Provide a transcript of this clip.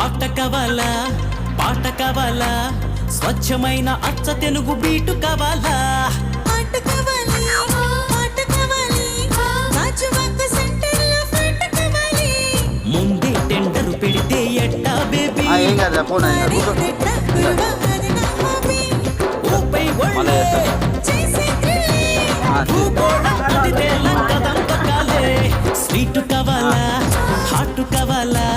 ఆట కావాలా పాట కావాలా స్వచ్ఛమైన అచ్చ తెలుగు బీటు కావాలా ఆట కావాలి పాట కావాలి గాజువాక సెంటర్లో ఫైట్ కావాలి ముందే టెండరు పెడితే ఎట్టా బేబీ ఏం కాదు ఫోన్ అయినా ఊపై ఒళ్ళే చేసే థ్రిల్లే భూగోళం అదితే లంకదంత కాలే స్వీటు కావాలా హాటు కావాలా